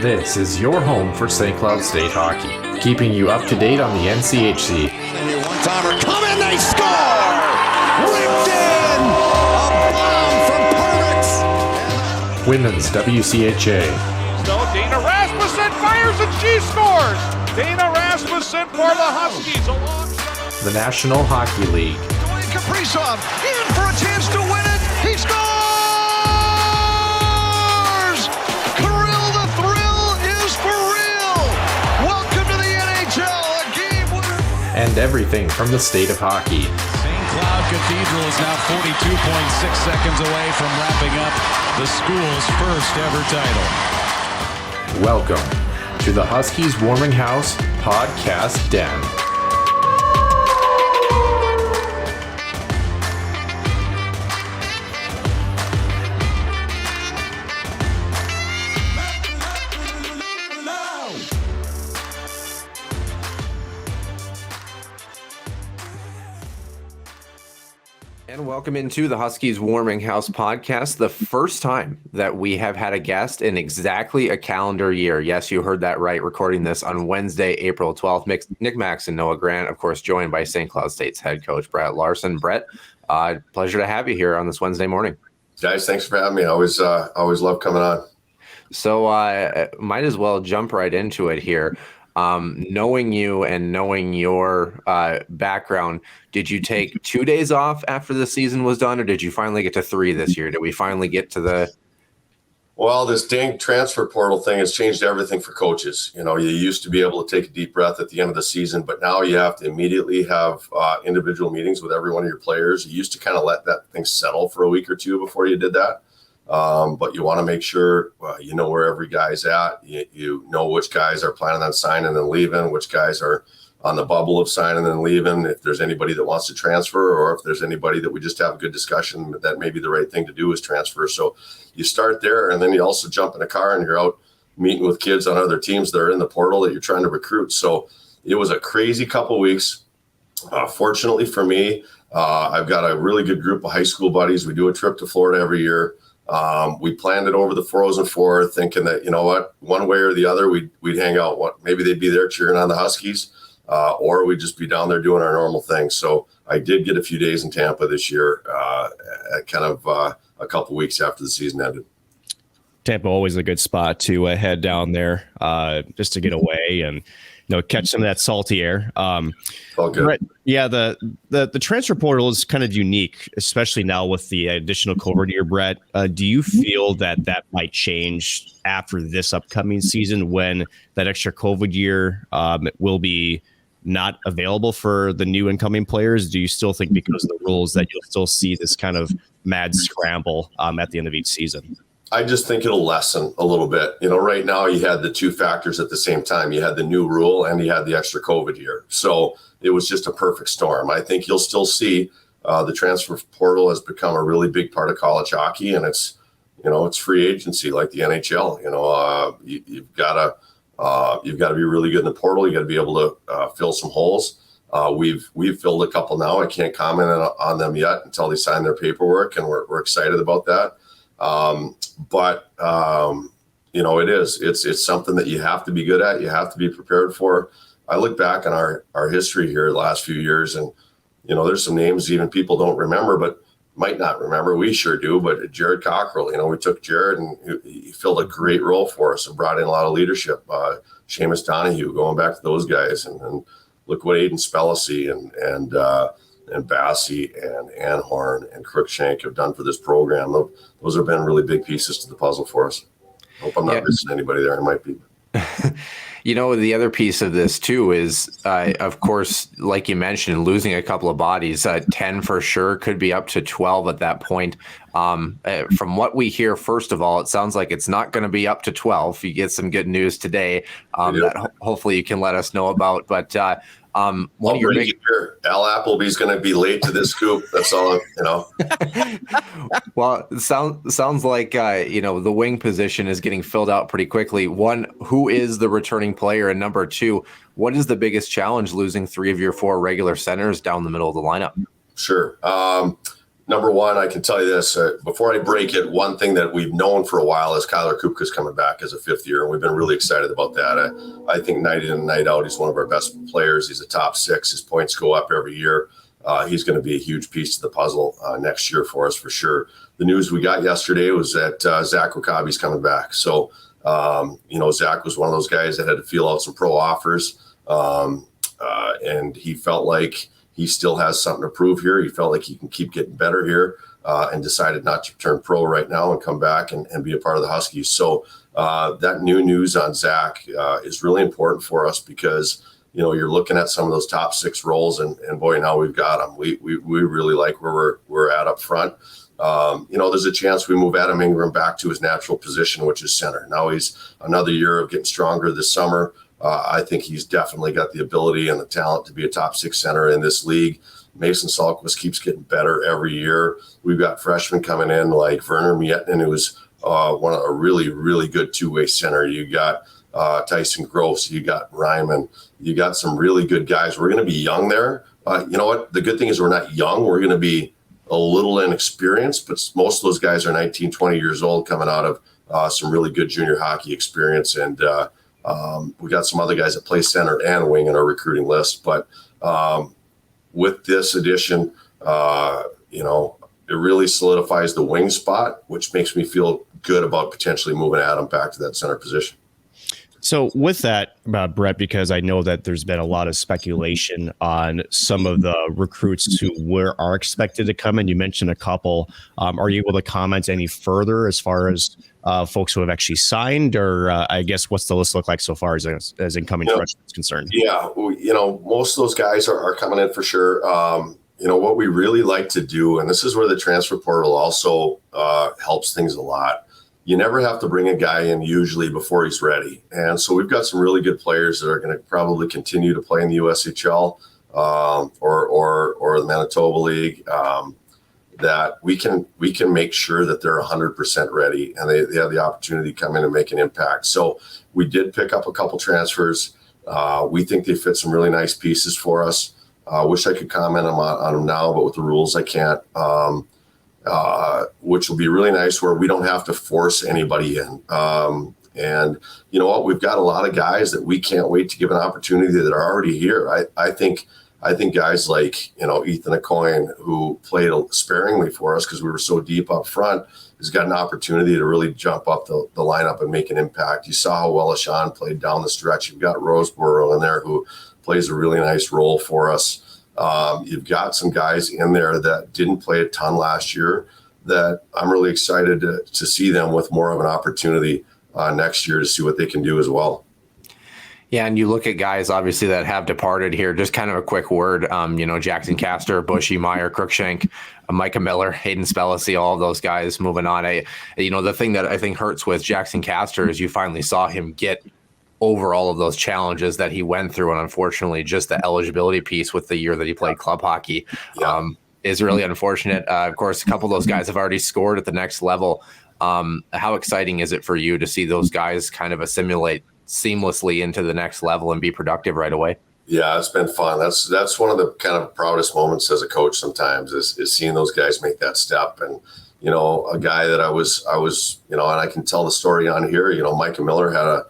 This is your home for St. Cloud State hockey, keeping you up to date on the NCHC. One-timer coming, they score! Ripped in! A bomb from Pervix! Women's WCHA. So Dana Rasmussen fires and she scores! Dana Rasmussen for the Huskies alongside The National Hockey League. Dwayne Kaprizov in for a chance to win it! He scores! Kirill, the thrill is for real! Welcome to the NHL, a game winner! And everything from the state of hockey. St. Cloud Cathedral is now 42.6 seconds away from wrapping up the school's first ever title. Welcome to the Huskies Warming House Podcast Den. And welcome into the Huskies Warming House Podcast, the first time that we have had a guest in exactly a calendar year. Yes, you heard that right, recording this on Wednesday, April 12th. Nick Max and Noah Grant, of course, joined by St. Cloud State's head coach, Brett Larson. Brett, pleasure to have you here on this Wednesday morning. Guys, thanks for having me. I always love coming on. So might as well jump right into it here. Knowing you and knowing your background, did you take 2 days off after the season was done, or did you finally get to 3 this year? Did we finally get to the... Well, this dang transfer portal thing has changed everything for coaches. You know, you used to be able to take a deep breath at the end of the season, but now you have to immediately have individual meetings with every one of your players. You used to kind of let that thing settle for a week or two before you did that. But you want to make sure you know where every guy's at. You know which guys are planning on signing and leaving, which guys are on the bubble of signing and leaving, if there's anybody that wants to transfer, or if there's anybody that we just have a good discussion that maybe the right thing to do is transfer. So you start there, and then you also jump in a car and you're out meeting with kids on other teams that are in the portal that you're trying to recruit. So it was a crazy couple weeks. Fortunately for me, I've got a really good group of high school buddies. We do a trip to Florida every year. We planned it over the Frozen Four, thinking that, you know what, one way or the other, we'd hang out. Maybe they'd be there cheering on the Huskies, or we'd just be down there doing our normal thing. So I did get a few days in Tampa this year, kind of a couple weeks after the season ended. Tampa always a good spot to head down there just to get away and catch some of that salty air. All good. Brett, yeah, the transfer portal is kind of unique, especially now with the additional COVID year. Brett, do you feel that might change after this upcoming season when that extra COVID year will be not available for the new incoming players? Do you still think because of the rules that you'll still see this kind of mad scramble at the end of each season? I just think it'll lessen a little bit. Right now you had the two factors at the same time. You had the new rule and you had the extra COVID year. So it was just a perfect storm. I think you'll still see the transfer portal has become a really big part of college hockey, and it's free agency like the NHL. You've got to be really good in the portal. You got to be able to fill some holes. We've filled a couple now. I can't comment on them yet until they sign their paperwork, and we're excited about that. But it's something that you have to be good at. You have to be prepared for. I look back on our history here the last few years, and, there's some names even people don't remember, but might not remember. We sure do. But Jared Cockrell, we took Jared and he filled a great role for us and brought in a lot of leadership. Seamus Donahue, going back to those guys, and look what Aiden Spellacy and Bassie and Anhorn and Crookshank have done for this program. Those have been really big pieces to the puzzle for us. Hope I'm not missing anybody there. I might be. The other piece of this too is, of course, like you mentioned, losing a couple of bodies, 10 for sure, could be up to 12 at that point. From what we hear, first of all, it sounds like it's not going to be up to 12. You get some good news today that hopefully you can let us know about. But one of your big... Al Appleby's going to be late to this scoop. That's all, Well, it sounds like the wing position is getting filled out pretty quickly. One, who is the returning player, and number two, what is the biggest challenge losing 3 of your 4 regular centers down the middle of the lineup? Sure. number one, I can tell you this, before I break it, one thing that we've known for a while is Kyler Kupka's coming back as a fifth year, and we've been really excited about that. I think night in and night out, he's one of our best players. He's a top six. His points go up every year. He's going to be a huge piece to the puzzle next year for us for sure. The news we got yesterday was that Zach Wakabe's coming back. So, Zach was one of those guys that had to feel out some pro offers, and he felt like he still has something to prove here. He felt like he can keep getting better here, and decided not to turn pro right now and come back and be a part of the Huskies. So that new news on Zach is really important for us because, you're looking at some of those top six roles, and boy, now we've got them. We really like where we're at up front. There's a chance we move Adam Ingram back to his natural position, which is center. Now he's another year of getting stronger this summer. I think he's definitely got the ability and the talent to be a top six center in this league. Mason Salquist keeps getting better every year. We've got freshmen coming in like Werner Miettinen, who's a really, really good two-way center. You got Tyson Gross, you got Ryman, you got some really good guys. We're going to be young there. You know what? The good thing is we're not young. We're going to be a little inexperienced, but most of those guys are 19, 20 years old coming out of some really good junior hockey experience. And we got some other guys that play center and wing in our recruiting list. But with this addition, it really solidifies the wing spot, which makes me feel good about potentially moving Adam back to that center position. So with that, Brett, because I know that there's been a lot of speculation on some of the recruits who are expected to come in. You mentioned a couple. Are you able to comment any further as far as folks who have actually signed, or I guess what's the list look like so far as incoming freshmen is concerned? Yeah, most of those guys are coming in for sure. What we really like to do, and this is where the transfer portal also helps things a lot. You never have to bring a guy in usually before he's ready. And so we've got some really good players that are going to probably continue to play in the USHL or the Manitoba League that we can make sure that they're 100% ready and they have the opportunity to come in and make an impact. So we did pick up a couple transfers. We think they fit some really nice pieces for us. Wish I could comment on them now, but with the rules, I can't. Which will be really nice where we don't have to force anybody in. And you know what? We've got a lot of guys that we can't wait to give an opportunity that are already here. I think guys like, Ethan Aucoin, who played sparingly for us because we were so deep up front, has got an opportunity to really jump up the lineup and make an impact. You saw how well Ashan played down the stretch. You've got Roseborough in there who plays a really nice role for us. You've got some guys in there that didn't play a ton last year that I'm really excited to see them with more of an opportunity next year to see what they can do as well. Yeah, and you look at guys, obviously, that have departed here. Just kind of a quick word, Jackson Castor, Bushy, Meyer, Cruikshank, Micah Miller, Hayden Spellacy, all of those guys moving on. The thing that I think hurts with Jackson Castor is you finally saw him get over all of those challenges that he went through. And unfortunately, just the eligibility piece with the year that he played club hockey is really unfortunate. Of course, a couple of those guys have already scored at the next level. How exciting is it for you to see those guys kind of assimilate seamlessly into the next level and be productive right away? Yeah, it's been fun. That's one of the kind of proudest moments as a coach sometimes is seeing those guys make that step. And, a guy that I was, and I can tell the story on here, Micah Miller had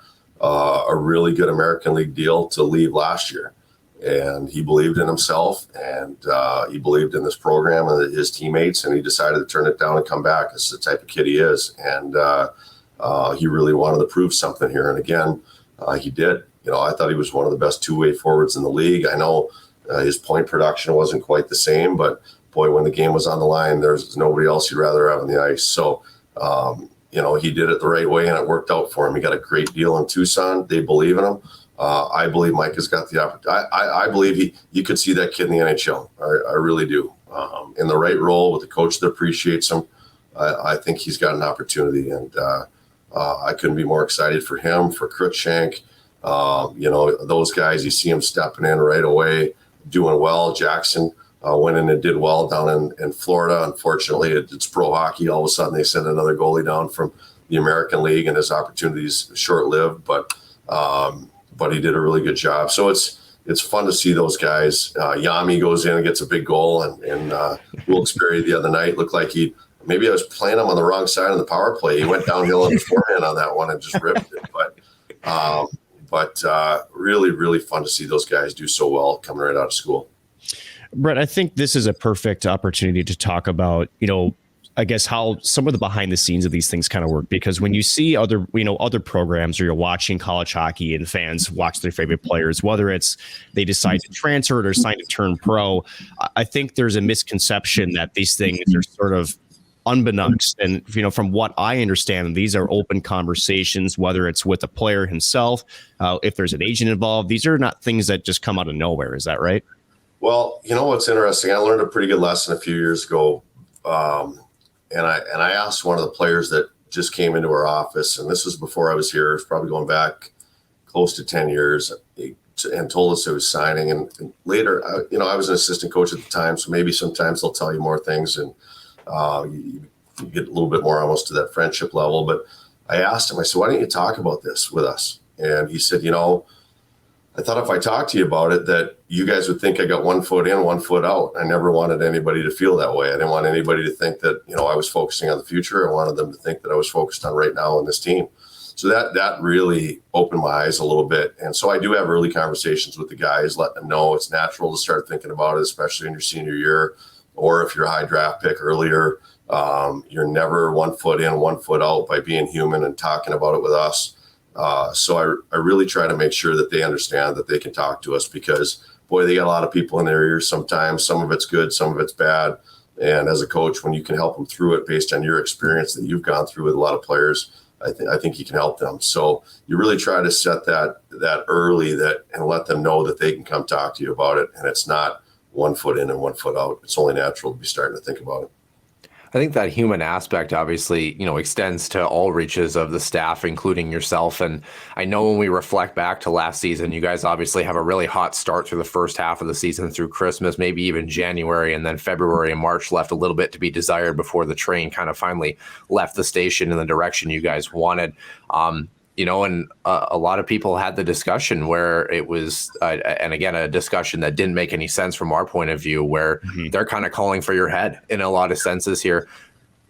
a really good American League deal to leave last year. And he believed in himself and he believed in this program and his teammates, and he decided to turn it down and come back. This is the type of kid he is. And he really wanted to prove something here. And again, he did. I thought he was one of the best two-way forwards in the league. I know his point production wasn't quite the same, but boy, when the game was on the line, there's nobody else you'd rather have on the ice. So, he did it the right way and it worked out for him. He got a great deal in Tucson. They believe in him. I believe Mike has got the opportunity. I believe you could see that kid in the NHL. I really do. In the right role with a coach that appreciates him, I think he's got an opportunity. And I couldn't be more excited for him, for Cruikshank. Those guys, you see them stepping in right away, doing well. Jackson went in and did well down in Florida. Unfortunately, it's pro hockey. All of a sudden, they send another goalie down from the American League, and his opportunity's short-lived. But he did a really good job. So it's it's fun to see those guys. Yami goes in and gets a big goal, and Wilkes-Barre the other night looked like maybe I was playing him on the wrong side of the power play. He went downhill on the forehand on that one and just ripped it. But really, really fun to see those guys do so well coming right out of school. Brett, I think this is a perfect opportunity to talk about, I guess how some of the behind the scenes of these things kind of work, because when you see other programs, or you're watching college hockey and fans watch their favorite players, whether it's they decide to transfer or decide to turn pro, I think there's a misconception that these things are sort of unbeknownst. And, from what I understand, these are open conversations, whether it's with the player himself, if there's an agent involved. These are not things that just come out of nowhere. Is that right? Well, what's interesting, I learned a pretty good lesson a few years ago. And I asked one of the players that just came into our office, and this was before I was here. It's probably going back close to 10 years, and told us he was signing. And later, I was an assistant coach at the time, so maybe sometimes they'll tell you more things, and you get a little bit more almost to that friendship level. But I asked him, I said, why don't you talk about this with us? And he said, I thought if I talked to you about it, that you guys would think I got 1 foot in, 1 foot out. I never wanted anybody to feel that way. I didn't want anybody to think that, I was focusing on the future. I wanted them to think that I was focused on right now on this team. So that really opened my eyes a little bit. And so I do have early conversations with the guys, letting them know it's natural to start thinking about it, especially in your senior year, or if you're a high draft pick earlier. You're never 1 foot in, 1 foot out by being human and talking about it with us. So I really try to make sure that they understand that they can talk to us, because, boy, they got a lot of people in their ears sometimes. Some of it's good, some of it's bad. And as a coach, when you can help them through it based on your experience that you've gone through with a lot of players, I think you can help them. So you really try to set that early and let them know that they can come talk to you about it. And it's not 1 foot in and 1 foot out. It's only natural to be starting to think about it. I think that human aspect obviously, extends to all reaches of the staff, including yourself. And I know when we reflect back to last season, you guys obviously have a really hot start through the first half of the season, through Christmas, maybe even January, and then February and March left a little bit to be desired before the train kind of finally left the station in the direction you guys wanted. And a lot of people had the discussion where it was, and again, a discussion that didn't make any sense from our point of view, where they're kind of calling for your head in a lot of senses here.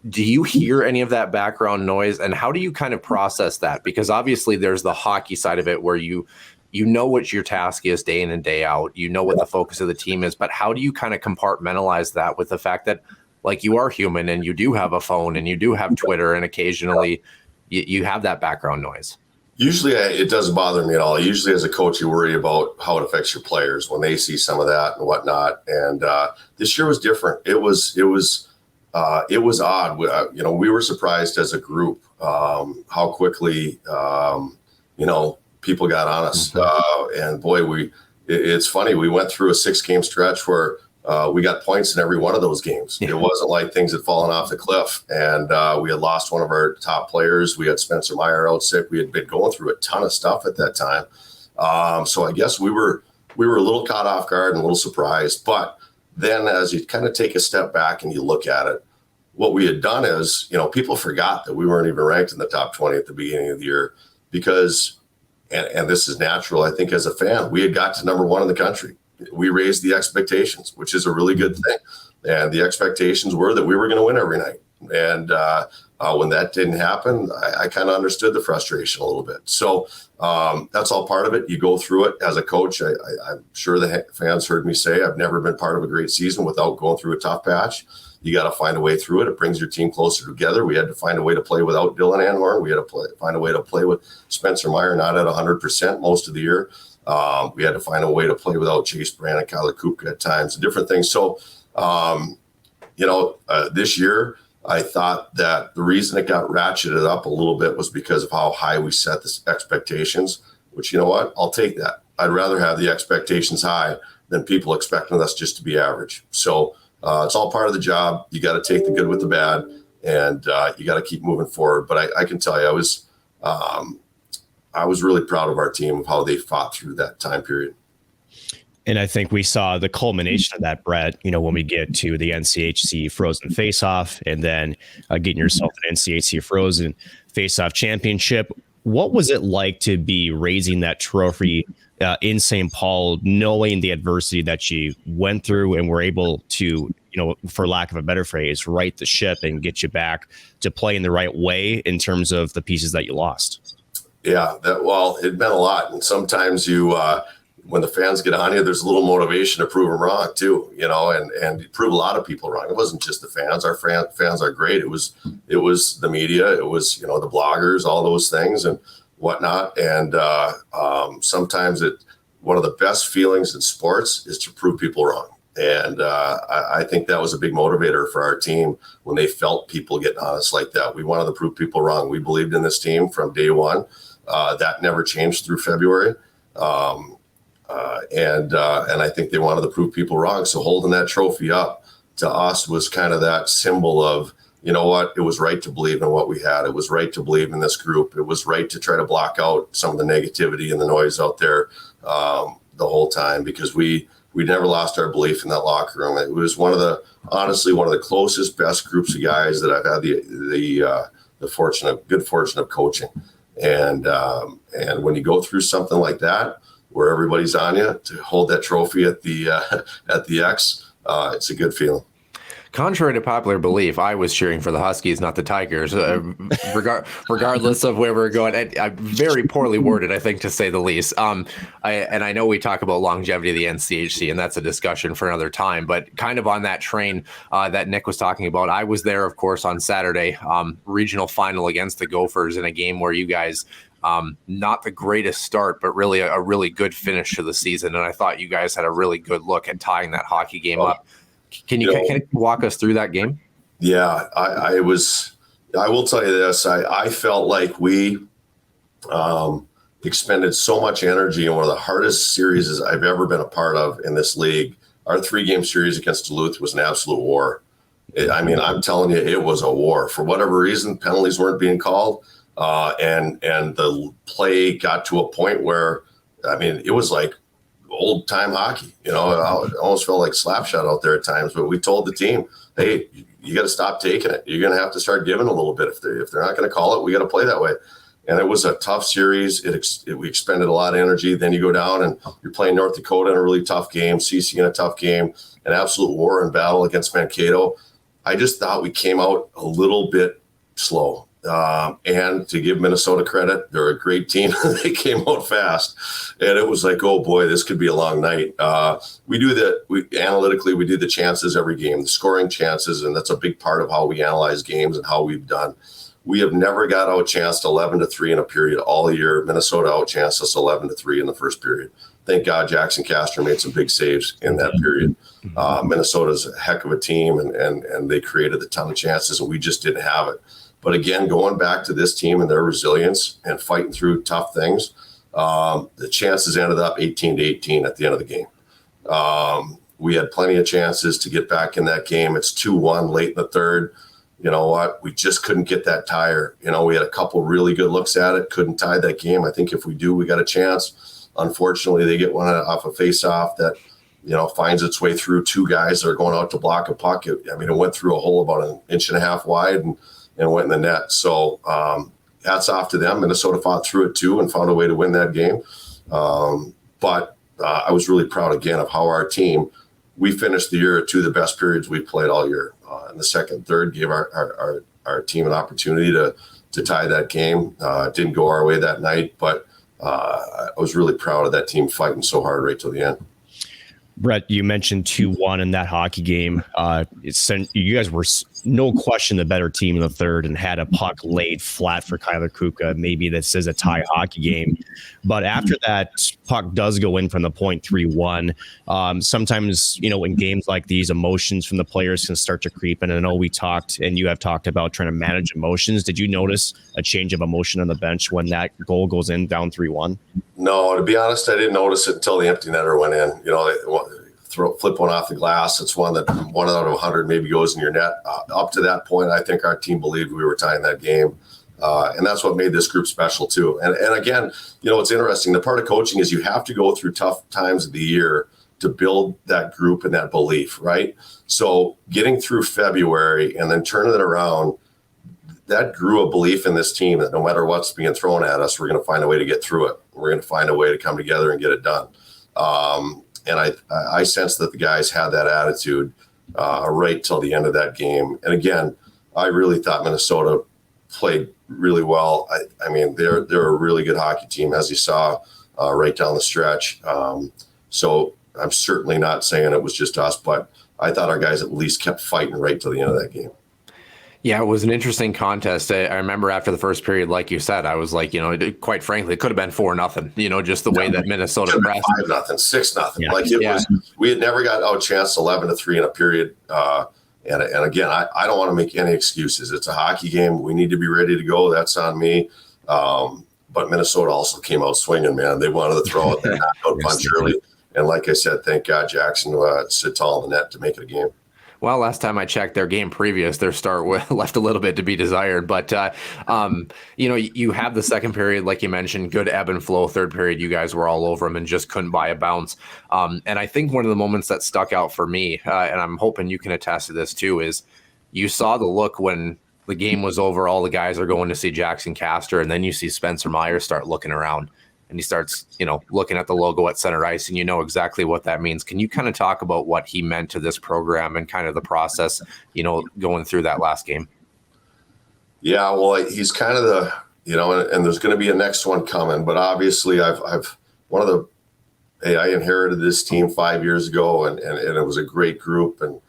Do you hear any of that background noise, and how do you kind of process that? Because obviously there's the hockey side of it where you know what your task is day in and day out, what the focus of the team is, but how do you kind of compartmentalize that with the fact that, like, you are human and you do have a phone and you do have Twitter, and occasionally you have that background noise? Usually it doesn't bother me at all. Usually as a coach, you worry about how it affects your players when they see some of that and whatnot. And this year was different. It was odd. We were surprised as a group how quickly, people got on us. And boy, it's funny. We went through a 6-game stretch where we got points in every one of those games. Yeah. It wasn't like things had fallen off the cliff, and we had lost one of our top players. We had Spencer Meyer out sick. We had been going through a ton of stuff at that time. So I guess we were a little caught off guard and a little surprised. But then as you kind of take a step back and you look at it, what we had done is, people forgot that we weren't even ranked in the top 20 at the beginning of the year, because, and this is natural, I think, as a fan, we had got to number 1 in the country. We raised the expectations, which is a really good thing. And the expectations were that we were going to win every night. And when that didn't happen, I kind of understood the frustration a little bit. So that's all part of it. You go through it as a coach. I'm sure the fans heard me say I've never been part of a great season without going through a tough patch. You got to find a way through it. It brings your team closer together. We had to find a way to play without Dylan Anhorn. We had to find a way to play with Spencer Meyer not at 100% most of the year. We had to find a way to play without Chase Brand and Kyler Kupka at times and different things. So, this year, I thought that the reason it got ratcheted up a little bit was because of how high we set the expectations, which, you know what, I'll take that. I'd rather have the expectations high than people expecting us just to be average. So it's all part of the job. You got to take the good with the bad, and you got to keep moving forward. But I can tell you, I was really proud of our team, of how they fought through that time period. And I think we saw the culmination of that, Brett, when we get to the NCHC Frozen Faceoff, and then getting yourself an NCHC Frozen Faceoff Championship. What was it like to be raising that trophy in St. Paul, knowing the adversity that you went through and were able to, for lack of a better phrase, right the ship and get you back to play in the right way in terms of the pieces that you lost? Yeah, it meant a lot. And sometimes when the fans get on you, there's a little motivation to prove them wrong too, and prove a lot of people wrong. It wasn't just the fans. Our fans are great. It was the media. It was, the bloggers, all those things and whatnot. And sometimes one of the best feelings in sports is to prove people wrong. And I think that was a big motivator for our team when they felt people getting on us like that. We wanted to prove people wrong. We believed in this team from day one. That never changed through February. And I think they wanted to prove people wrong. So holding that trophy up to us was kind of that symbol of, you know what, it was right to believe in what we had. It was right to believe in this group. It was right to try to block out some of the negativity and the noise out there the whole time, because we never lost our belief in that locker room. It was honestly one of the closest, best groups of guys that I've had the good fortune of coaching. And when you go through something like that, where everybody's on you, to hold that trophy at the X, it's a good feeling. Contrary to popular belief, I was cheering for the Huskies, not the Tigers, regardless of where we're going. Very poorly worded, I think, to say the least. I know we talk about longevity of the NCHC, and that's a discussion for another time. But kind of on that train that Nick was talking about, I was there, of course, on Saturday, regional final against the Gophers in a game where you guys not the greatest start, but really a really good finish to the season. And I thought you guys had a really good look at tying that hockey game up. Can you walk us through that game? Yeah, I will tell you this. I felt like we expended so much energy in one of the hardest series I've ever been a part of in this league. Our 3-game series against Duluth was an absolute war. I'm telling you, it was a war. For whatever reason, penalties weren't being called. And the play got to a point where, it was like old time hockey, it almost felt like Slapshot out there at times, but we told the team, hey, you got to stop taking it. You're going to have to start giving a little bit. If they're not going to call it, we got to play that way. And it was a tough series. We expended a lot of energy. Then you go down and you're playing North Dakota in a really tough game, CC in a tough game, an absolute war and battle against Mankato. I just thought we came out a little bit slow. And to give Minnesota credit, they're a great team. They came out fast, and it was like, oh boy, this could be a long night. Analytically, we do the chances every game, the scoring chances, and that's a big part of how we analyze games and how we've done. We have never got outchanced 11-3 in a period all year. Minnesota outchanced us 11-3 in the first period. Thank God Jackson Castor made some big saves in that period. Minnesota's a heck of a team, and they created a ton of chances, and we just didn't have it. But again, going back to this team and their resilience and fighting through tough things, the chances ended up 18-18 at the end of the game. We had plenty of chances to get back in that game. It's 2-1 late in the third. You know what? We just couldn't get that tire. We had a couple really good looks at it, couldn't tie that game. I think if we do, we got a chance. Unfortunately, they get one off a face-off that, finds its way through 2 guys that are going out to block a puck. It went through a hole about 1.5 inches wide and went in the net. So hats off to them. Minnesota fought through it too and found a way to win that game. But I was really proud again of how our team, we finished the year at 2 of the best periods we've played all year. In the second and third, gave our team an opportunity to tie that game. It didn't go our way that night, but I was really proud of that team fighting so hard right till the end. Brett, you mentioned 2-1 in that hockey game. You guys were no question the better team in the third and had a puck laid flat for Kyler Kuka. Maybe this is a tie hockey game. But after that puck does go in from the point 3-1, sometimes, in games like these, emotions from the players can start to creep. And I know we talked, and you have talked about trying to manage emotions. Did you notice a change of emotion on the bench when that goal goes in down 3-1? No, to be honest, I didn't notice it until the empty netter went in. Flip one off the glass. It's one that 1 out of 100 maybe goes in your net. Up to that point, I think our team believed we were tying that game. And that's what made this group special too. And again, it's interesting. The part of coaching is you have to go through tough times of the year to build that group and that belief, right? So getting through February and then turning it around, that grew a belief in this team that no matter what's being thrown at us, we're going to find a way to get through it. We're going to find a way to come together and get it done. And I sense that the guys had that attitude right till the end of that game. And again, I really thought Minnesota played really well. I mean, they're a really good hockey team, as you saw right down the stretch. So I'm certainly not saying it was just us, but I thought our guys at least kept fighting right till the end of that game. Yeah, it was an interesting contest. I remember after the first period, like you said, I was like, quite frankly, it could have been 4-0. Just the way that Minnesota pressed. 5-0, 6-0. Yeah. Like it was, we had never got outchanced 11-3 in a period. And again, I don't want to make any excuses. It's a hockey game. We need to be ready to go. That's on me. But Minnesota also came out swinging, man. They wanted to throw it. They knocked out punch early. And like I said, thank God Jackson stood tall in the net to make it a game. Well, last time I checked, their game previous, their start left a little bit to be desired. But, you have the second period, like you mentioned, good ebb and flow. Third period, you guys were all over them and just couldn't buy a bounce. And I think one of the moments that stuck out for me, and I'm hoping you can attest to this too, is you saw the look when the game was over, all the guys are going to see Jackson Castor, and then you see Spencer Myers start looking around. And he starts, looking at the logo at center ice, and you know exactly what that means. Can you kind of talk about what he meant to this program and kind of the process, going through that last game? Yeah, well, he's kind of the, and there's going to be a next one coming. But obviously, I inherited this team 5 years ago, and it was a great group, and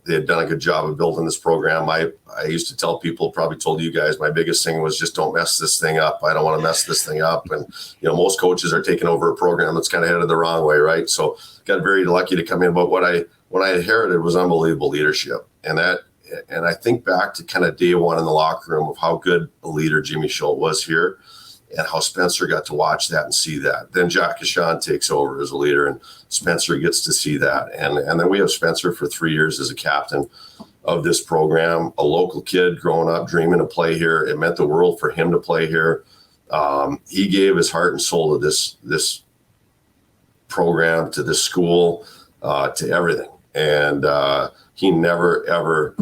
they had done a good job of building this program. I used to tell people, probably told you guys, my biggest thing was just don't mess this thing up. I don't want to mess this thing up. And, most coaches are taking over a program that's kind of headed the wrong way, right? So got very lucky to come in. But what I inherited was unbelievable leadership. And I think back to kind of day one in the locker room of how good a leader Jimmy Schultz was here, and how Spencer got to watch that and see that. Then Jack Cashan takes over as a leader, and Spencer gets to see that. And then we have Spencer for 3 years as a captain of this program, a local kid growing up, dreaming to play here. It meant the world for him to play here. He gave his heart and soul to this program, to this school, to everything. And he never, ever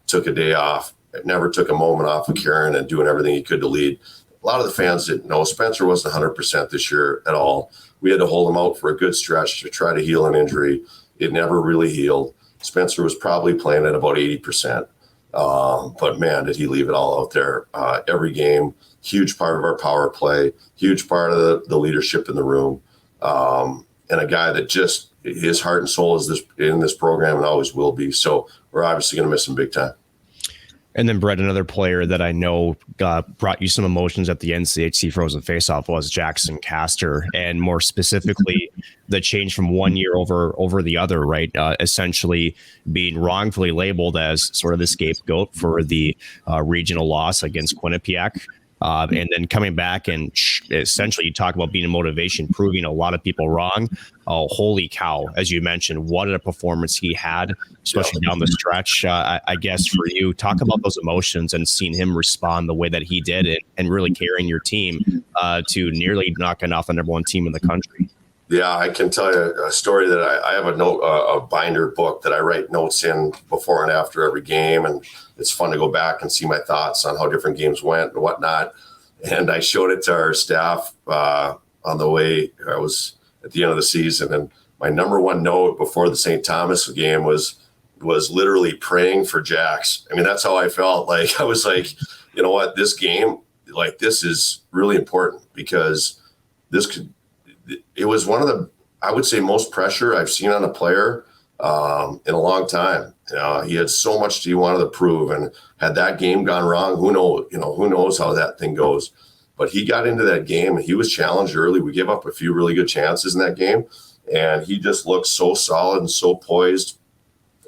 took a day off, never took a moment off of caring and doing everything he could to lead. A lot of the fans didn't know Spencer wasn't 100% this year at all. We had to hold him out for a good stretch to try to heal an injury. It never really healed. Spencer was probably playing at about 80%. But man, did he leave it all out there. Every game, huge part of our power play, huge part of the leadership in the room. And a guy that just, his heart and soul is in this program and always will be. So we're obviously going to miss him big time. And then, Brett, another player that I know brought you some emotions at the NCHC Frozen Faceoff was Jackson Castor, and more specifically, the change from 1 year over the other, right? Essentially being wrongfully labeled as sort of the scapegoat for the regional loss against Quinnipiac. And then coming back and essentially you talk about being a motivation, proving a lot of people wrong. Oh, holy cow. As you mentioned, what a performance he had, especially down the stretch. I guess for you, talk about those emotions and seeing him respond the way that he did and really carrying your team to nearly knocking off the number one team in the country. Yeah, I can tell you a story that I have a binder book that I write notes in before and after every game. And it's fun to go back and see my thoughts on how different games went and whatnot. And I showed it to our staff on the way I was at the end of the season. And my number one note before the St. Thomas game was literally praying for Jax. I mean, that's how I felt. Like, I was like, you know what, this game, like, this is really important because it was one of the, I would say, most pressure I've seen on a player in a long time. He had so much he wanted to prove, and had that game gone wrong, who knows how that thing goes. But he got into that game and he was challenged early. We gave up a few really good chances in that game, and he just looked so solid and so poised.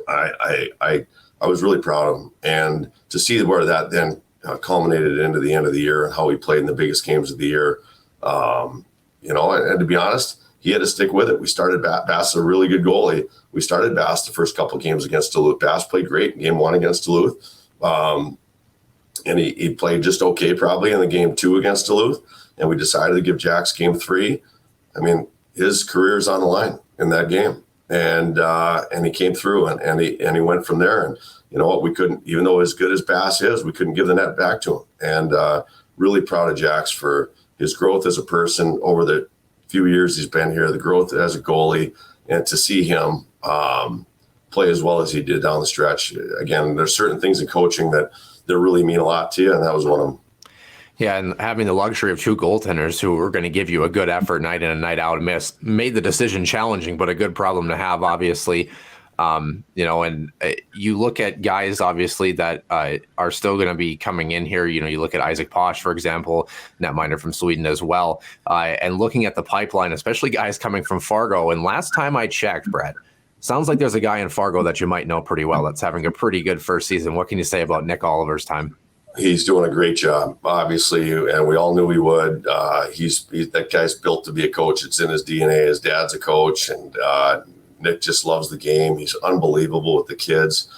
I was really proud of him, and to see where that then culminated into the end of the year and how he played in the biggest games of the year. And to be honest, he had to stick with it. We started Bass is a really good goalie. We started Bass the first couple of games against Duluth. Bass played great in game one against Duluth. And he played just okay probably in the game two against Duluth. And we decided to give Jax game three. I mean, his career is on the line in that game. and he came through, and he went from there. And you know what, we couldn't, even though as good as Bass is, we couldn't give the net back to him. And really proud of Jax for his growth as a person over the few years he's been here, the growth as a goalie, and to see him play as well as he did down the stretch. Again, there's certain things in coaching that really mean a lot to you, and that was one of them. Yeah, and having the luxury of two goaltenders who are going to give you a good effort night in and night out made the decision challenging, but a good problem to have, obviously. You know, and you look at guys, obviously, that are still going to be coming in here. You know, you look at Isaac Posh, for example, netminder from Sweden as well, and looking at the pipeline, especially guys coming from Fargo. And last time I checked, Brett, sounds like there's a guy in Fargo that you might know pretty well that's having a pretty good first season. What can you say about Nick Oliver's time? He's doing a great job, obviously, and we all knew he would. That guy's built to be a coach. It's in his DNA. His dad's a coach, and Nick just loves the game. He's unbelievable with the kids.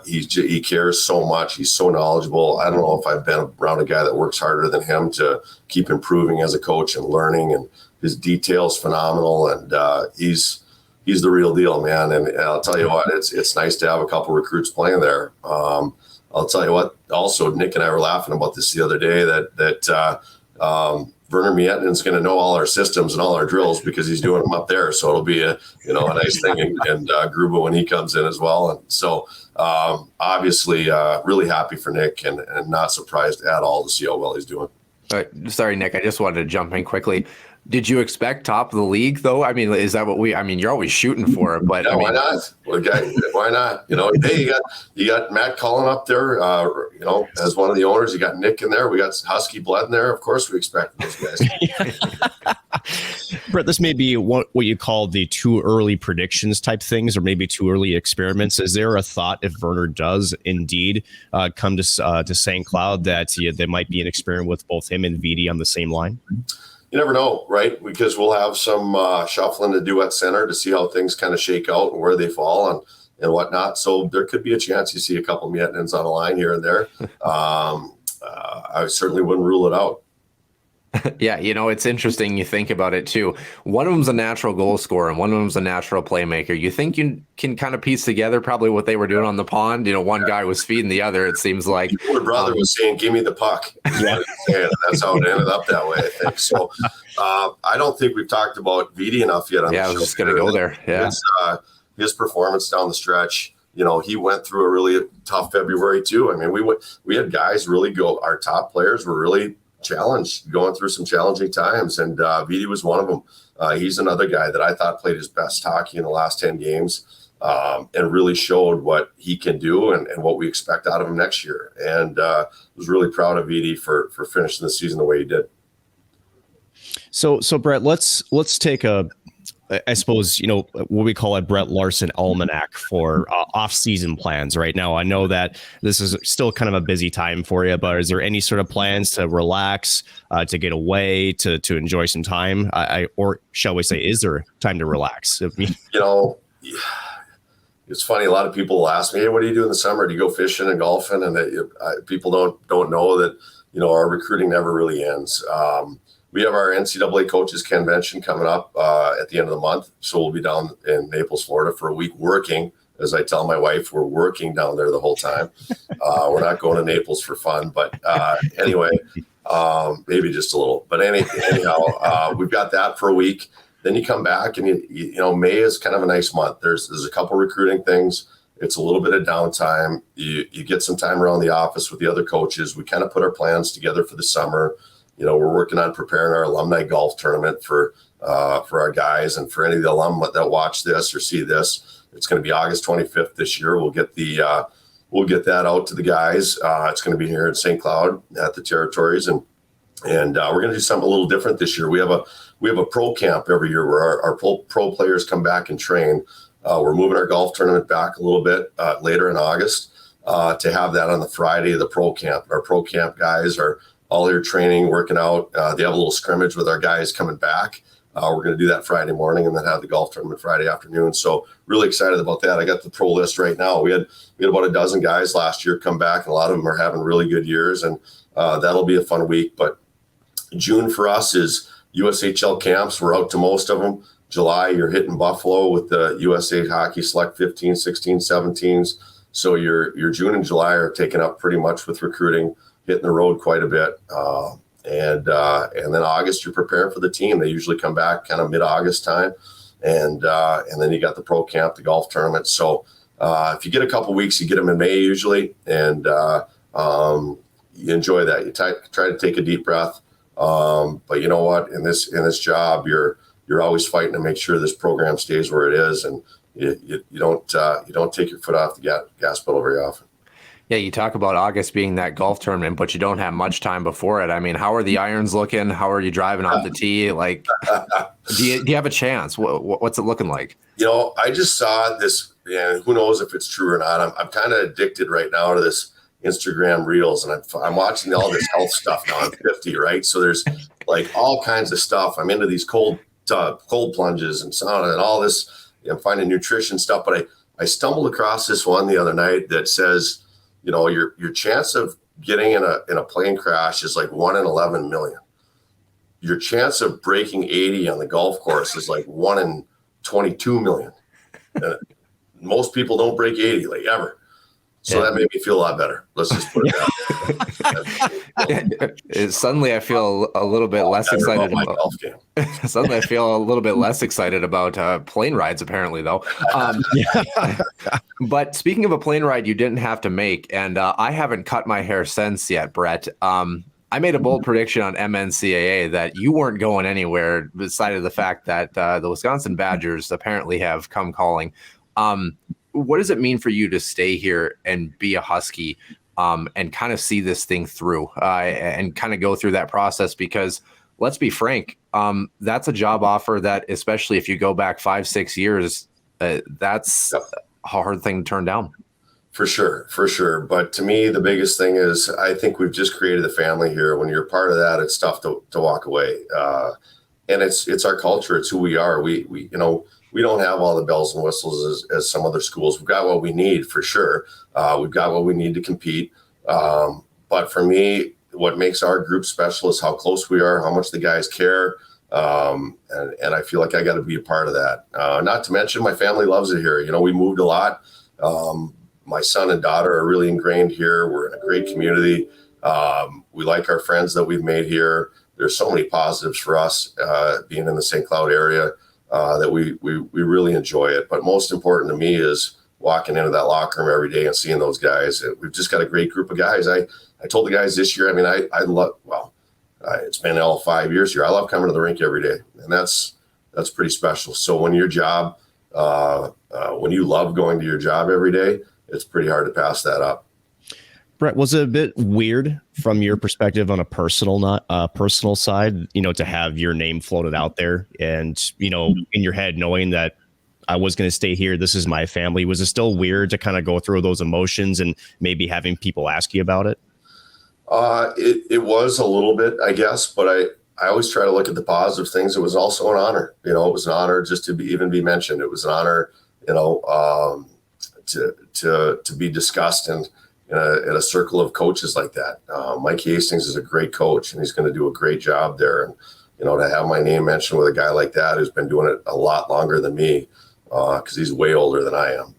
He cares so much. He's so knowledgeable. I don't know if I've been around a guy that works harder than him to keep improving as a coach and learning, and his detail's phenomenal, and he's the real deal, man. And I'll tell you what, it's nice to have a couple recruits playing there. I'll tell you what, also, Nick and I were laughing about this the other day, that Werner Mietinen's going to know all our systems and all our drills because he's doing them up there. So it'll be a nice thing. And Gruba when he comes in as well. And so obviously really happy for Nick and not surprised at all to see how well he's doing. Sorry, Nick, I just wanted to jump in quickly. Did you expect top of the league, though? I mean, is that what you're always shooting for it, but yeah, I mean, why not? Well, why not? You know, hey, you got Matt Cullen up there, as one of the owners. You got Nick in there. We got Husky Blood in there. Of course, we expect those guys. Brett, this may be what you call the too early predictions type things, or maybe too early experiments. Is there a thought, if Werner does indeed come to St. Cloud, that there might be an experiment with both him and Vidi on the same line? You never know, right? Because we'll have some shuffling to do at center to see how things kind of shake out and where they fall and whatnot. So there could be a chance you see a couple of Mietinens on a line here and there. I certainly wouldn't rule it out. Yeah, it's interesting. You think about it too. One of them's a natural goal scorer and one of them's a natural playmaker. You think you can kind of piece together probably what they were doing on the pond. One guy was feeding the other, it seems like. Your brother was saying, "Give me the puck." Yeah. That's how it ended up that way, I think. So I don't think we've talked about Vidi enough yet. I was just going to go there. Yeah. His performance down the stretch, he went through a really tough February too. I mean, we had guys really go, our top players were really challenged, going through some challenging times, and Vidi was one of them. He's another guy that I thought played his best hockey in the last 10 games and really showed what he can do and what we expect out of him next year. And was really proud of Vidi for finishing the season the way he did. So Brett, let's take I suppose, what we call a Brett Larson almanac for off-season plans right now. I know that this is still kind of a busy time for you, but is there any sort of plans to relax, to get away, to enjoy some time? Or shall we say, is there time to relax? It's funny. A lot of people will ask me, "Hey, what do you do in the summer? Do you go fishing and golfing?" And people don't know that, our recruiting never really ends. We have our NCAA coaches convention coming up at the end of the month. So we'll be down in Naples, Florida for a week working. As I tell my wife, we're working down there the whole time. We're not going to Naples for fun. But anyway, maybe just a little. But anyhow, we've got that for a week. Then you come back and, May is kind of a nice month. There's a couple recruiting things. It's a little bit of downtime. You get some time around the office with the other coaches. We kind of put our plans together for the summer. We're working on preparing our alumni golf tournament for our guys, and for any of the alum that watch this or see this. It's going to be August 25th this year. We'll get that out to the guys. It's going to be here in St. Cloud at the Territories, and we're going to do something a little different this year. We have a pro camp every year where our pro players come back and train. We're moving our golf tournament back a little bit later in August to have that on the Friday of the pro camp. Our pro camp guys are all here training, working out. They have a little scrimmage with our guys coming back. We're going to do that Friday morning and then have the golf tournament Friday afternoon. So really excited about that. I got the pro list right now. We had about a dozen guys last year come back, and a lot of them are having really good years, and that'll be a fun week. But June for us is USHL camps. We're out to most of them. July, you're hitting Buffalo with the USA Hockey Select 15, 16, 17s. So your June and July are taken up pretty much with recruiting, hitting the road quite a bit. And then August, you're preparing for the team. They usually come back kind of mid-August time. And then you got the pro camp, the golf tournament. So if you get a couple weeks, you get them in May usually. And you enjoy that. You try to take a deep breath. But you know what? In this job, you're always fighting to make sure this program stays where it is. And you don't take your foot off the gas pedal very often. Yeah, you talk about August being that golf tournament, but you don't have much time before it. I mean, how are the irons looking? How are you driving off the tee? Like, do you have a chance? What's it looking like? I just saw this, and who knows if it's true or not. I'm kind of addicted right now to this Instagram reels, and I'm watching all this health stuff now. I'm 50, right? So there's like all kinds of stuff. I'm into these cold plunges and sauna and all this. I'm finding nutrition stuff, but I stumbled across this one the other night that says, your chance of getting in a plane crash is like 1 in 11 million. Your chance of breaking 80 on the golf course is like 1 in 22 million. Most people don't break 80 like ever. So that made me feel a lot better. Let's just put it that. Suddenly I feel a little bit less excited about my golf game. Suddenly I feel a little bit less excited about plane rides, apparently, though. But speaking of a plane ride you didn't have to make, and I haven't cut my hair since yet, Brett. I made a bold prediction on MNCAA that you weren't going anywhere beside of the fact that the Wisconsin Badgers apparently have come calling. What does it mean for you to stay here and be a Husky and kind of see this thing through and kind of go through that process? Because let's be frank, that's a job offer that, especially if you go back 5-6 years, that's a hard thing to turn down. For sure. But to me, the biggest thing is I think we've just created a family here. When you're part of that, it's tough to walk away. And it's our culture. It's who we are. We don't have all the bells and whistles as some other schools. We've got what we need for sure. We've got what we need to compete. But for me, what makes our group special is how close we are, how much the guys care. And I feel like I got to be a part of that. Not to mention my family loves it here. We moved a lot. My son and daughter are really ingrained here. We're in a great community. We like our friends that we've made here. There's so many positives for us being in the St. Cloud area. That we really enjoy it. But most important to me is walking into that locker room every day and seeing those guys. We've just got a great group of guys. I told the guys this year, I love, it's been all 5 years here. I love coming to the rink every day. And that's pretty special. So when your job, when you love going to your job every day, it's pretty hard to pass that up. Brett, was it a bit weird from your perspective on a personal side, to have your name floated out there and, in your head, knowing that I was going to stay here, this is my family? Was it still weird to kind of go through those emotions and maybe having people ask you about it? It was a little bit, I guess, but I always try to look at the positive things. It was also an honor. It was an honor just to even be mentioned. It was an honor, to be discussed in a circle of coaches like that. Mike Hastings is a great coach, and he's going to do a great job there. And, to have my name mentioned with a guy like that who's been doing it a lot longer than me, because he's way older than I am.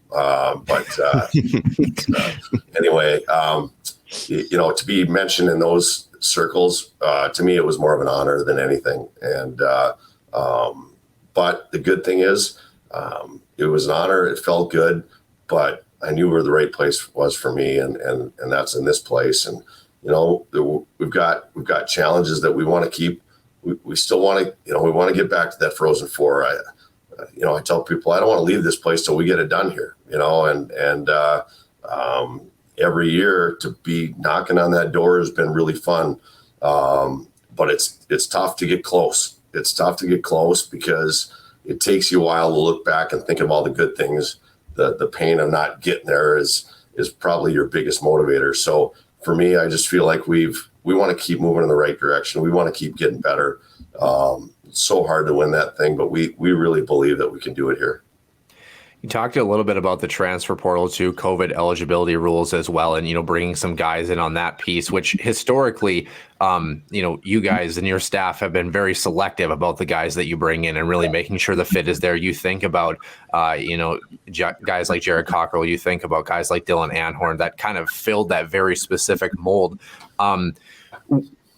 Anyway, to be mentioned in those circles, to me, it was more of an honor than anything. And but the good thing is, it was an honor. It felt good, but I knew where the right place was for me, and that's in this place. And we've got challenges that we want to keep. We still want to, we want to get back to that Frozen Four. I tell people I don't want to leave this place till we get it done here. And every year to be knocking on that door has been really fun. But it's tough to get close. It's tough to get close because it takes you a while to look back and think of all the good things. The pain of not getting there is probably your biggest motivator. So for me, I just feel like we want to keep moving in the right direction. We want to keep getting better. It's so hard to win that thing, but we really believe that we can do it here. You talked a little bit about the transfer portal too, COVID eligibility rules as well, and bringing some guys in on that piece, which historically, you guys and your staff have been very selective about the guys that you bring in and really making sure the fit is there. You think about, guys like Jared Cockrell. You think about guys like Dylan Anhorn that kind of filled that very specific mold.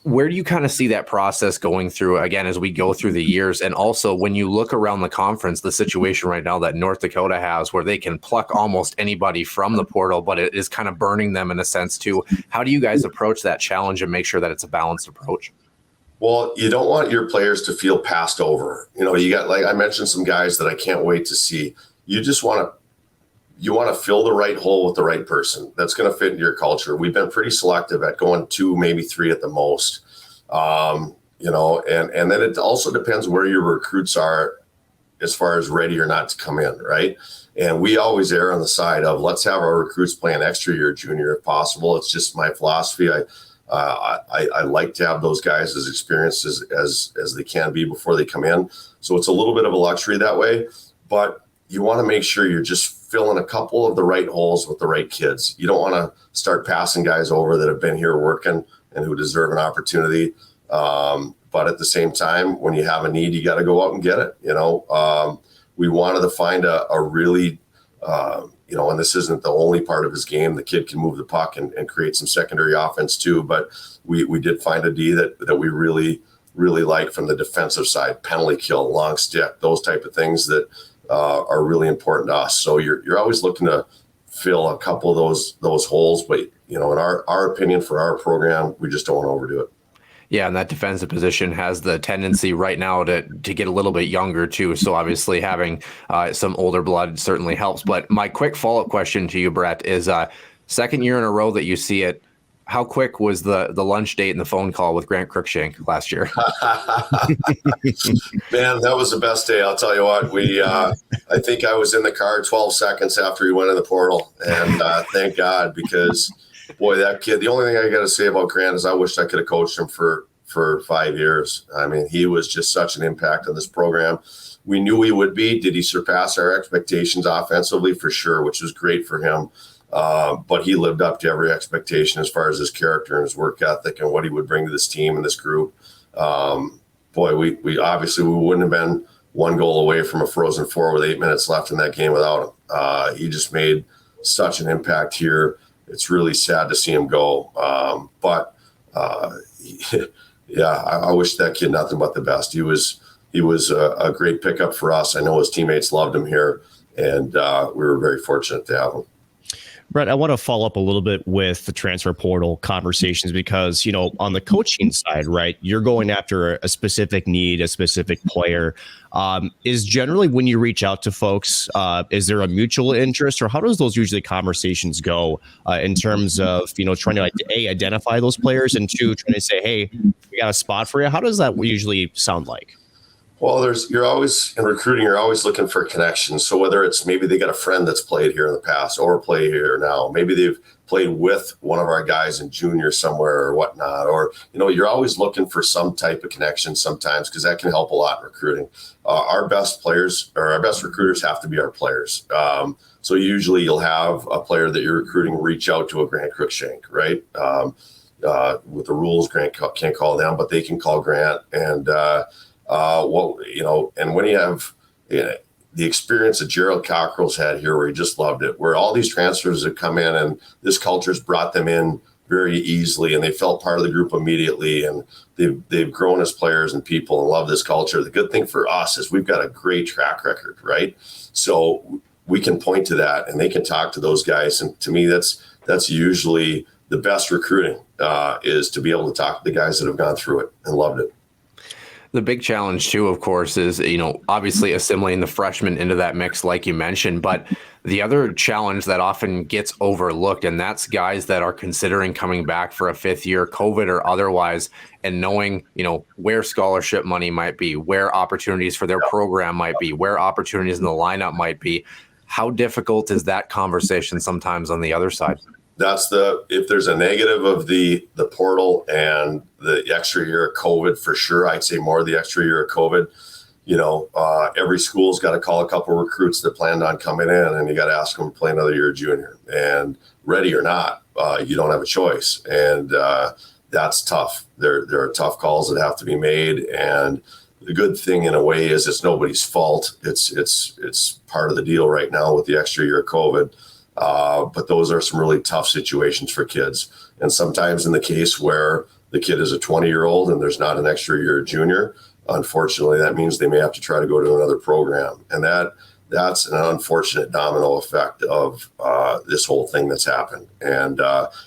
Where do you kind of see that process going through again as we go through the years? And also when you look around the conference, the situation right now that North Dakota has where they can pluck almost anybody from the portal, but it is kind of burning them in a sense too. How do you guys approach that challenge and make sure that it's a balanced approach? Well, you don't want your players to feel passed over. You got, like I mentioned, some guys that I can't wait to see. You just want to fill the right hole with the right person that's going to fit into your culture. We've been pretty selective at going 2, maybe 3 at the most. And then it also depends where your recruits are as far as ready or not to come in, right? And we always err on the side of let's have our recruits play an extra year junior if possible. It's just my philosophy. I like to have those guys as experienced as they can be before they come in. So it's a little bit of a luxury that way, but you want to make sure you're just filling a couple of the right holes with the right kids. You don't want to start passing guys over that have been here working and who deserve an opportunity. But at the same time, when you have a need, you got to go out and get it. We wanted to find a really, and this isn't the only part of his game. The kid can move the puck and create some secondary offense too. But we did find a D that we really, really like from the defensive side, penalty kill, long stick, those type of things that are really important to us. So you're always looking to fill a couple of those holes, but in our opinion for our program, we just don't want to overdo it. Yeah, and that defensive position has the tendency right now to get a little bit younger too. So obviously having some older blood certainly helps. But my quick follow-up question to you, Brett, is second year in a row that you see it. How quick was the lunch date and the phone call with Grant Cruikshank last year? Man, that was the best day. I'll tell you what. I think I was in the car 12 seconds after he went in the portal, and thank God, because boy, that kid. The only thing I got to say about Grant is I wish I could have coached him for 5 years. I mean, he was just such an impact on this program. We knew he would be. Did he surpass our expectations offensively? For sure, which was great for him. But he lived up to every expectation as far as his character and his work ethic and what he would bring to this team and this group. Boy, we obviously wouldn't have been one goal away from a Frozen Four with 8 minutes left in that game without him. He just made such an impact here. It's really sad to see him go. I wish that kid nothing but the best. He was a great pickup for us. I know his teammates loved him here, and we were very fortunate to have him. Brett, I want to follow up a little bit with the transfer portal conversations because, on the coaching side, right, you're going after a specific need, a specific player. Is generally when you reach out to folks, is there a mutual interest, or how does those usually conversations go in terms of, trying to identify those players, and 2, trying to say, hey, we got a spot for you? How does that usually sound like? Well, you're always in recruiting, you're always looking for connections. So whether it's maybe they got a friend that's played here in the past or play here now, maybe they've played with one of our guys in junior somewhere or whatnot, or, you're always looking for some type of connection sometimes because that can help a lot in recruiting. Our best players or our best recruiters have to be our players. So usually you'll have a player that you're recruiting reach out to a Grant Cruikshank, right? With the rules, Grant can't call them, but they can call Grant. And, and when you have the experience that Gerald Cockrell's had here, where he just loved it, where all these transfers have come in and this culture's brought them in very easily and they felt part of the group immediately, and they've grown as players and people and love this culture. The good thing for us is we've got a great track record, right? So we can point to that and they can talk to those guys. And to me, that's usually the best recruiting is to be able to talk to the guys that have gone through it and loved it. The big challenge too, of course, is, obviously assimilating the freshmen into that mix, like you mentioned, but the other challenge that often gets overlooked, and that's guys that are considering coming back for a 5th year, COVID or otherwise, and knowing, where scholarship money might be, where opportunities for their program might be, where opportunities in the lineup might be. How difficult is that conversation sometimes on the other side? If there's a negative of the portal and the extra year of COVID, for sure, I'd say more the extra year of COVID, every school's got to call a couple of recruits that planned on coming in, and you got to ask them to play another year junior. And ready or not, you don't have a choice. And that's tough. There are tough calls that have to be made. And the good thing in a way is it's nobody's fault. It's part of the deal right now with the extra year of COVID. But those are some really tough situations for kids. And sometimes in the case where the kid is a 20-year-old and there's not an extra year junior, unfortunately, that means they may have to try to go to another program. And that's an unfortunate domino effect of this whole thing that's happened. And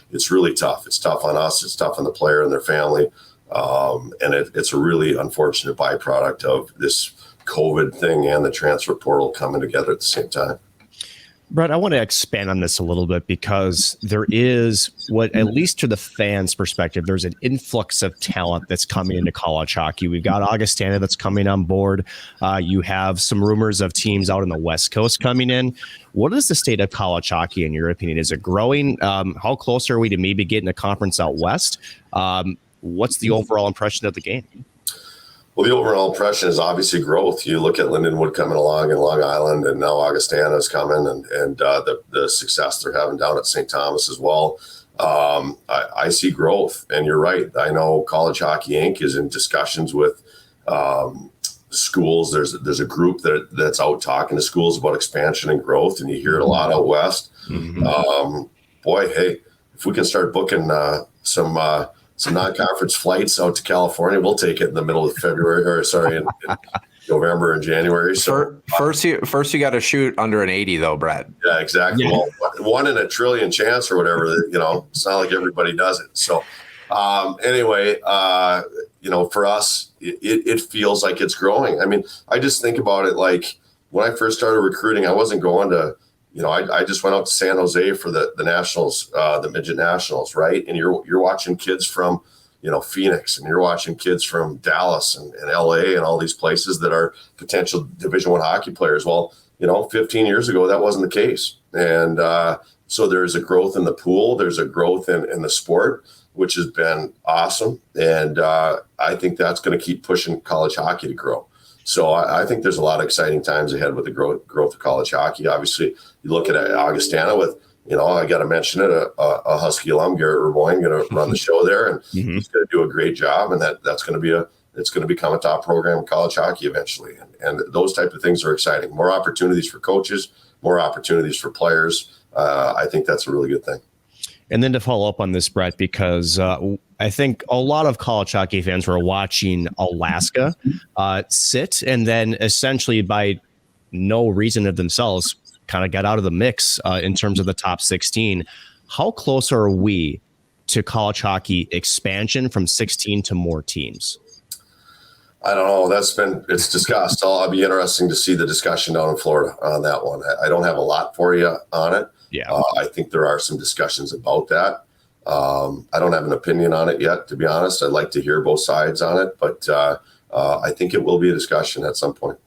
it's really tough. It's tough on us. It's tough on the player and their family. And it's a really unfortunate byproduct of this COVID thing and the transfer portal coming together at the same time. Brett, I want to expand on this a little bit because there is at least to the fans' perspective, there's an influx of talent that's coming into college hockey. We've got Augustana that's coming on board. You have some rumors of teams out on the West Coast coming in. What is the state of college hockey, in your opinion? Is it growing? How close are we to maybe getting a conference out west? What's the overall impression of the game? Well, the overall impression is obviously growth. You look at Lindenwood coming along in Long Island, and now Augustana is coming, and the success they're having down at St. Thomas as well. I see growth, and you're right. I know College Hockey Inc. is in discussions with schools. There's a group that's out talking to schools about expansion and growth, and you hear it a lot out west. Mm-hmm. Boy, hey, if we can start booking some non-conference flights out to California, we'll take it in the middle of February, in November and January. So first you got to shoot under an 80 though, Brett. Yeah, exactly. Yeah. Well, 1 in a trillion chance or whatever, it's not like everybody does it. So anyway, for us, it feels like it's growing. I mean, I just think about it like when I first started recruiting, I wasn't going to, I just went out to San Jose for the nationals, the midget nationals, right? And you're watching kids from, Phoenix, and you're watching kids from Dallas and LA and all these places that are potential Division I hockey players. Well, 15 years ago, that wasn't the case. And so there's a growth in the pool. There's a growth in the sport, which has been awesome. And I think that's going to keep pushing college hockey to grow. So I think there's a lot of exciting times ahead with the growth of college hockey. Obviously, you look at Augustana with, I got to mention it, a Husky alum, Garrett Reboyne, going to run the show there, and he's going to do a great job, and that's going to it's going to become a top program in college hockey eventually. And those type of things are exciting. More opportunities for coaches, more opportunities for players. I think that's a really good thing. And then to follow up on this, Brett, because I think a lot of college hockey fans were watching Alaska sit, and then essentially by no reason of themselves kind of got out of the mix in terms of the top 16. How close are we to college hockey expansion from 16 to more teams? I don't know. It's discussed. I'll be interesting to see the discussion down in Florida on that one. I don't have a lot for you on it. Yeah. I think there are some discussions about that. I don't have an opinion on it yet, to be honest. I'd like to hear both sides on it, but I think it will be a discussion at some point.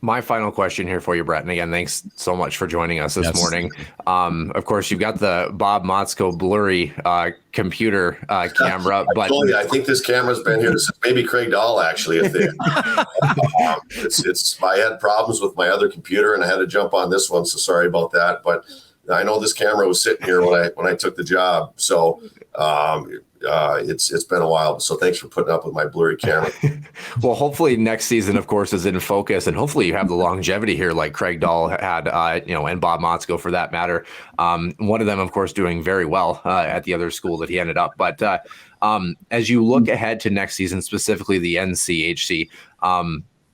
My final question here for you, Brett, and again, thanks so much for joining us this morning. Of course, you've got the Bob Motzko blurry computer camera. I told you, I think this camera's been here since maybe Craig Dahl, actually. I had problems with my other computer, and I had to jump on this one, so sorry about that. But I know this camera was sitting here when I took the job, so it's been a while. So thanks for putting up with my blurry camera. Well, hopefully next season, of course, is in focus, and hopefully you have the longevity here like Craig Dahl had, and Bob Motzko for that matter. One of them, of course, doing very well at the other school that he ended up. But as you look ahead to next season, specifically the NCHC,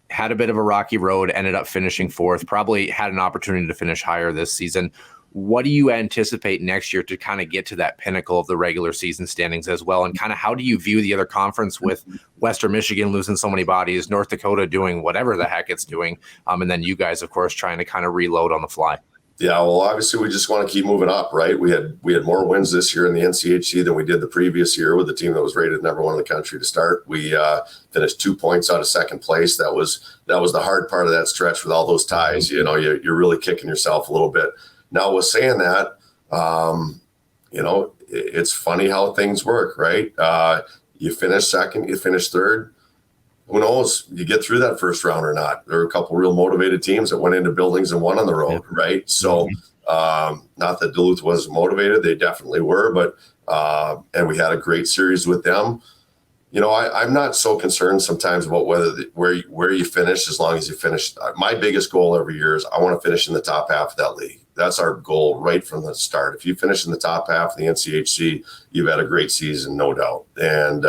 had a bit of a rocky road, ended up finishing fourth, probably had an opportunity to finish higher this season. What do you anticipate next year to kind of get to that pinnacle of the regular season standings as well? And kind of how do you view the other conference with Western Michigan losing so many bodies, North Dakota doing whatever the heck it's doing, and then you guys, of course, trying to kind of reload on the fly? Yeah, well, obviously we just want to keep moving up, right? We had more wins this year in the NCHC than we did the previous year with the team that was rated number one in the country to start. We finished 2 points out of second place. That was the hard part of that stretch with all those ties. You're really kicking yourself a little bit. Now, with saying that, it's funny how things work, right? You finish second, you finish third. who knows? You get through that first round or not. There were a couple real motivated teams that went into buildings and won on the road, right? So, not that Duluth wasn't motivated; they definitely were. But and we had a great series with them. You know, I'm not so concerned sometimes about where you finish, as long as you finish. My biggest goal every year is I want to finish in the top half of that league. That's our goal right from the start. If you finish in the top half of the NCHC, you've had a great season, no doubt. And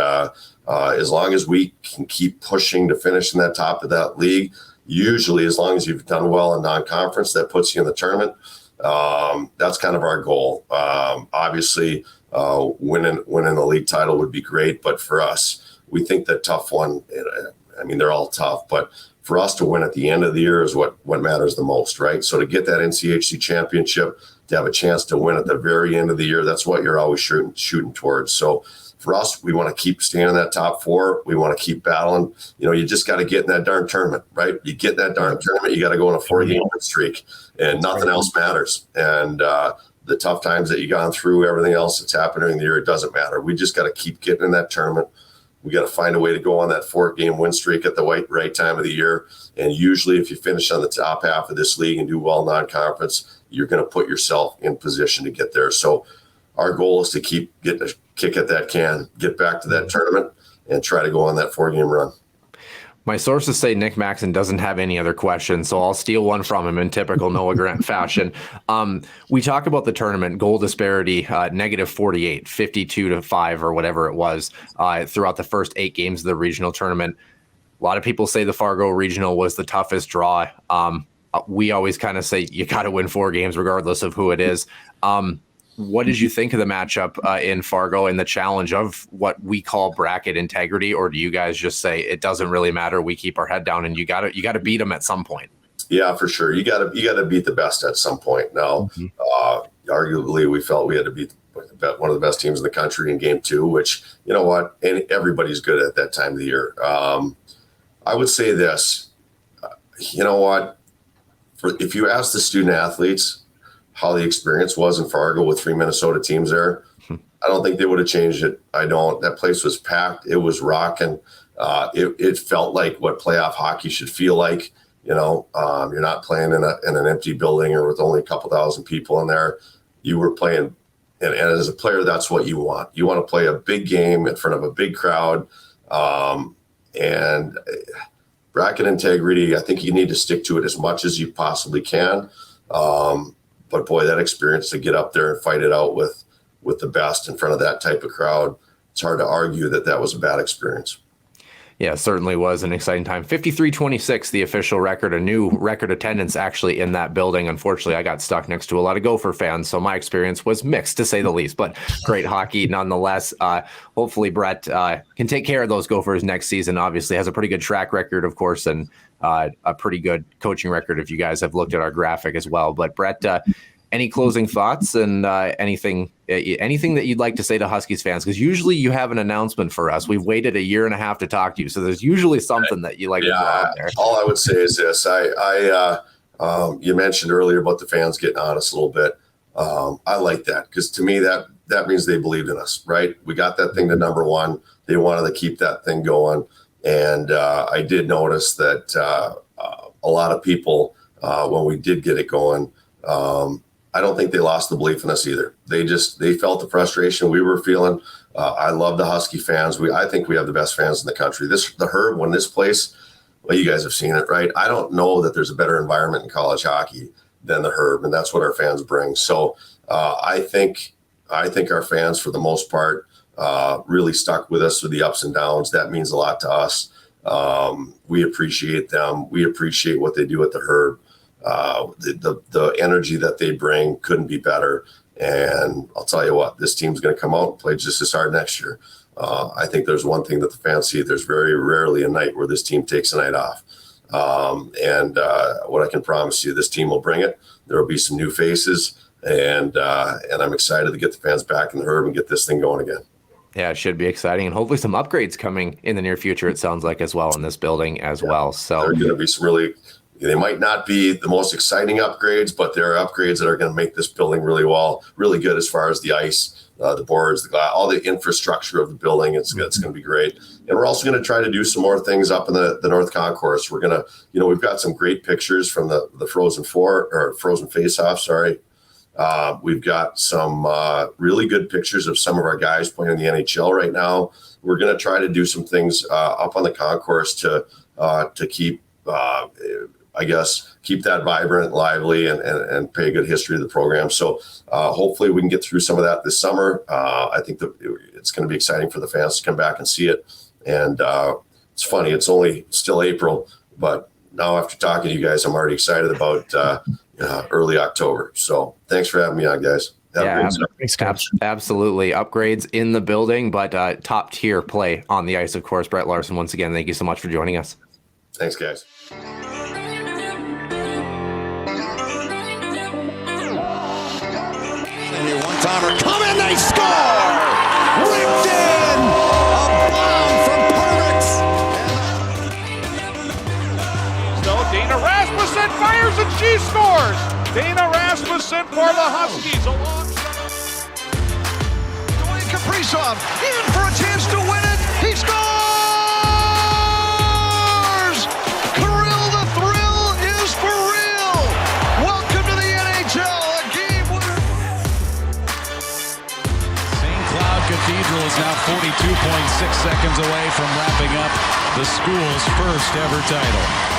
as long as we can keep pushing to finish in that top of that league, usually as long as you've done well in non-conference, that puts you in the tournament. That's kind of our goal. Obviously, winning the league title would be great, but for us, we think that tough one. I mean, they're all tough, but for us to win at the end of the year is what matters the most, right? So to get that NCHC championship, to have a chance to win at the very end of the year, that's what you're always shooting towards. So for us, we want to keep staying in that top four. We want to keep battling. You know, you just got to get in that darn tournament, right? You get in that darn tournament, you got to go on a 4-game win streak, and nothing else matters. And the tough times that you've gone through, everything else that's happened during the year, it doesn't matter. We just got to keep getting in that tournament. We got to find a way to go on that 4-game win streak at the right time of the year. And usually if you finish on the top half of this league and do well non-conference, you're going to put yourself in position to get there. So our goal is to keep getting a kick at that can, get back to that tournament, and try to go on that 4-game run. My sources say Nick Maxon doesn't have any other questions, so I'll steal one from him in typical Noah Grant fashion. We talk about the tournament, goal disparity, -48, 52-5 or whatever it was throughout the first 8 games of the regional tournament. A lot of people say the Fargo Regional was the toughest draw. We always kind of say you got to win 4 games regardless of who it is. What did you think of the matchup in Fargo and the challenge of what we call bracket integrity? Or do you guys just say it doesn't really matter, we keep our head down, and you got to beat them at some point? Yeah, for sure. You got to beat the best at some point. Now, arguably, we felt we had to beat one of the best teams in the country in game 2, which, you know what, and everybody's good at that time of the year. I would say this, you know what, if you ask the student athletes how the experience was in Fargo with 3 Minnesota teams there, I don't think they would have changed it. I don't. That place was packed. It was rocking. It felt like what playoff hockey should feel like. You know, you're not playing in an empty building or with only a couple thousand people in there. You were playing, and as a player, that's what you want. You want to play a big game in front of a big crowd. And bracket integrity, I think you need to stick to it as much as you possibly can. But boy, that experience to get up there and fight it out with the best in front of that type of crowd, it's hard to argue that was a bad experience. Yeah, it certainly was an exciting time. 53-26, the official record, a new record attendance actually in that building. Unfortunately, I got stuck next to a lot of Gopher fans, so my experience was mixed, to say the least, but great hockey nonetheless. Hopefully Brett can take care of those Gophers next season. Obviously has a pretty good track record, of course, and a pretty good coaching record if you guys have looked at our graphic as well. But Brett, any closing thoughts and anything that you'd like to say to Huskies fans? Because usually you have an announcement for us. We've waited a year and a half to talk to you, so there's usually something that you like to throw out there. All I would say is this. You mentioned earlier about the fans getting on us a little bit. I like that, because to me that means they believed in us, right? We got that thing to number 1. They wanted to keep that thing going. And I did notice that a lot of people, when we did get it going, I don't think they lost the belief in us either. They felt the frustration we were feeling. I love the Husky fans. I think we have the best fans in the country. The Herb, when this place, well, you guys have seen it, right? I don't know that there's a better environment in college hockey than the Herb, and that's what our fans bring. So I think our fans, for the most part, really stuck with us through the ups and downs. That means a lot to us. We appreciate them. We appreciate what they do at the Herb. The energy that they bring couldn't be better. And I'll tell you what, this team's going to come out and play just as hard next year. I think there's one thing that the fans see. There's very rarely a night where this team takes a night off. And what I can promise you, this team will bring it. There will be some new faces, and I'm excited to get the fans back in the Herb and get this thing going again. Yeah, it should be exciting, and hopefully some upgrades coming in the near future, it sounds like, as well, in this building as well. So there are going to be some they might not be the most exciting upgrades, but there are upgrades that are going to make this building really good as far as the ice the boards, the glass, all the infrastructure of the building. It's going to be great. And we're also going to try to do some more things up in the North Concourse. We're going to, we've got some great pictures from the Frozen Four or Frozen Face-Off. Sorry. We've got some really good pictures of some of our guys playing in the NHL right now. We're going to try to do some things up on the concourse to keep, keep that vibrant, lively, and pay a good history of the program. So hopefully we can get through some of that this summer. I think that it's going to be exciting for the fans to come back and see it. And it's funny, it's only still April, but now after talking to you guys, I'm already excited about early October. So thanks for having me on, guys. Absolutely. Upgrades in the building, but top tier play on the ice, of course. Brett Larson, once again, thank you so much for joining us. Thanks, guys. One-timer coming, they score! Ripped in! A bomb from Pervix! So Dana Rasmussen fires and she scores! Dana Rasmussen for the Huskies alongside Dwayne Kaprizov in for a chance to win it! He scores! Kirill the Thrill is for real! Welcome to the NHL, a game winner! St. Cloud Cathedral is now 42.6 seconds away from wrapping up the school's first ever title.